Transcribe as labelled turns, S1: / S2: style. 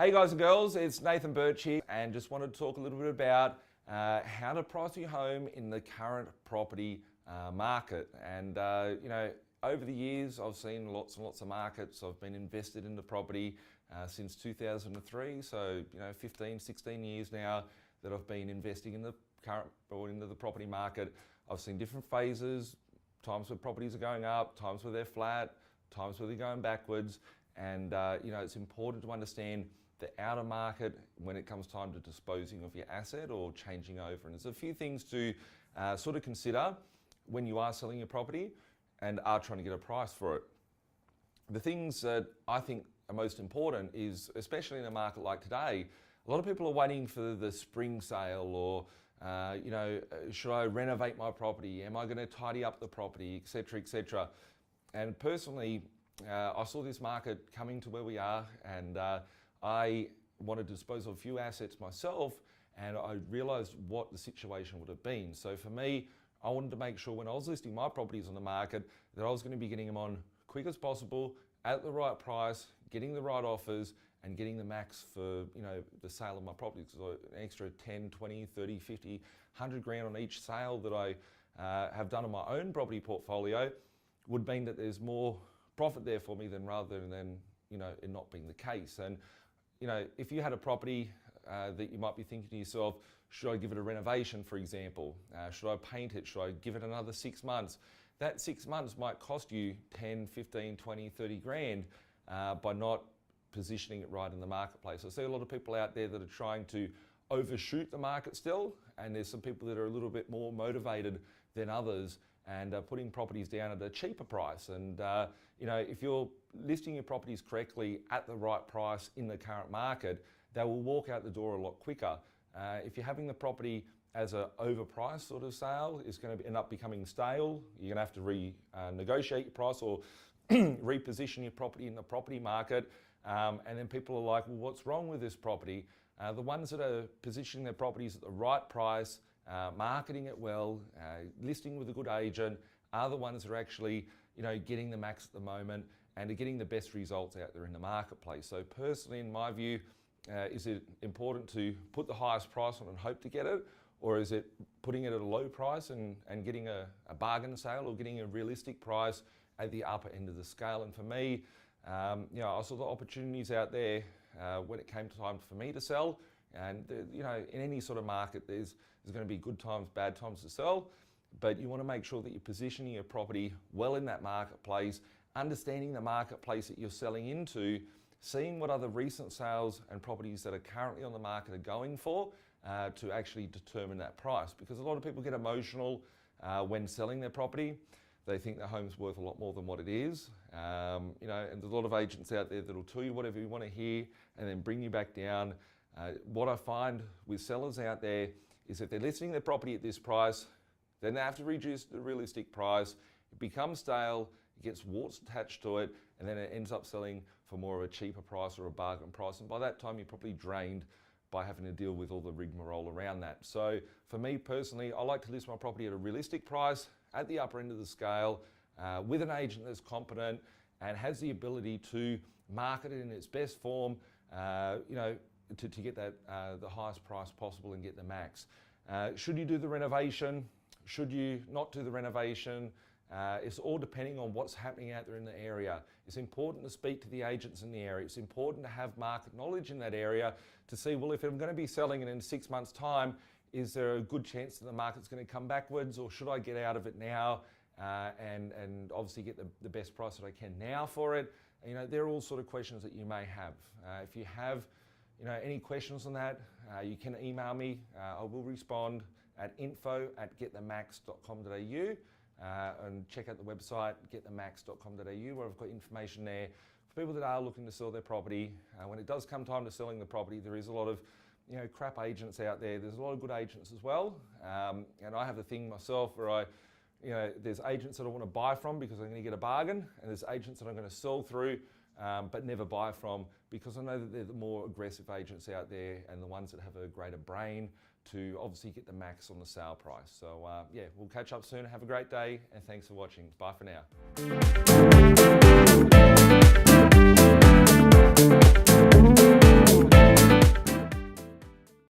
S1: Hey guys and girls, it's Nathan Birch here and just wanted to talk a little bit about how to price your home in the current property market. And over the years I've seen lots and lots of markets. I've been invested in the property since 2003, so 15, 16 years now that I've been investing in the current or into the property market. I've seen different phases, times where properties are going up, times where they're flat, times where they're going backwards. And it's important to understand the outer market when it comes time to disposing of your asset or changing over. And there's a few things to sort of consider when you are selling your property and are trying to get a price for it. The things that I think are most important is, especially in a market like today, a lot of people are waiting for the spring sale or should I renovate my property? Am I going to tidy up the property, etc., etc. And personally, I saw this market coming to where we are, and I wanted to dispose of a few assets myself, and I realised what the situation would have been. So for me, I wanted to make sure when I was listing my properties on the market that I was going to be getting them on quick as possible, at the right price, getting the right offers, and getting the max for the sale of my property. So an extra 10, 20, 30, 50, 100 grand on each sale that I have done on my own property portfolio would mean that there's more profit there for me than rather than it not being the case. And if you had a property that you might be thinking to yourself, should I give it a renovation, for example? Should I paint it? Should I give it another 6 months? That 6 months might cost you 10, 15, 20, 30 grand by not positioning it right in the marketplace. I see a lot of people out there that are trying to overshoot the market still, and there's some people that are a little bit more motivated than others and putting properties down at a cheaper price. And if you're listing your properties correctly at the right price in the current market, they will walk out the door a lot quicker. If you're having the property as an overpriced sort of sale, it's going to end up becoming stale. You're going to have to renegotiate your price or reposition your property in the property market. And then people are like, well, what's wrong with this property? The ones that are positioning their properties at the right price, marketing it well, listing with a good agent, are the ones that are actually getting the max at the moment and are getting the best results out there in the marketplace. So personally, in my view, is it important to put the highest price on and hope to get it, or is it putting it at a low price and getting a bargain sale or getting a realistic price at the upper end of the scale? And for me, I saw the opportunities out there when it came time for me to sell. And in any sort of market, there's going to be good times, bad times to sell, but you want to make sure that you're positioning your property well in that marketplace, understanding the marketplace that you're selling into, seeing what other recent sales and properties that are currently on the market are going for to actually determine that price. Because a lot of people get emotional when selling their property. They think their home's worth a lot more than what it is. And there's a lot of agents out there that'll tell you whatever you want to hear and then bring you back down. What I find with sellers out there is if they're listing their property at this price, then they have to reduce the realistic price. It becomes stale, it gets warts attached to it, and then it ends up selling for more of a cheaper price or a bargain price. And by that time, you're probably drained by having to deal with all the rigmarole around that. So for me personally, I like to list my property at a realistic price, at the upper end of the scale, with an agent that's competent and has the ability to market it in its best form, to get that the highest price possible and get the max. Should you do the renovation? Should you not do the renovation? It's all depending on what's happening out there in the area. It's important to speak to the agents in the area. It's important to have market knowledge in that area to see, well, if I'm going to be selling it in 6 months' time, is there a good chance that the market's going to come backwards, or should I get out of it now and obviously get the best price that I can now for it? They're all sort of questions that you may have. If you have any questions on that, you can email me. I will respond at info@getthemax.com.au and check out the website getthemax.com.au, where I've got information there for people that are looking to sell their property. When it does come time to selling the property, there is a lot of crap agents out there. There's a lot of good agents as well, and I have the thing myself where there's agents that I want to buy from because I'm going to get a bargain, and there's agents that I'm going to sell through but never buy from because I know that they're the more aggressive agents out there and the ones that have a greater brain to obviously get the max on the sale price. So we'll catch up soon. Have a great day and thanks for watching. Bye for now.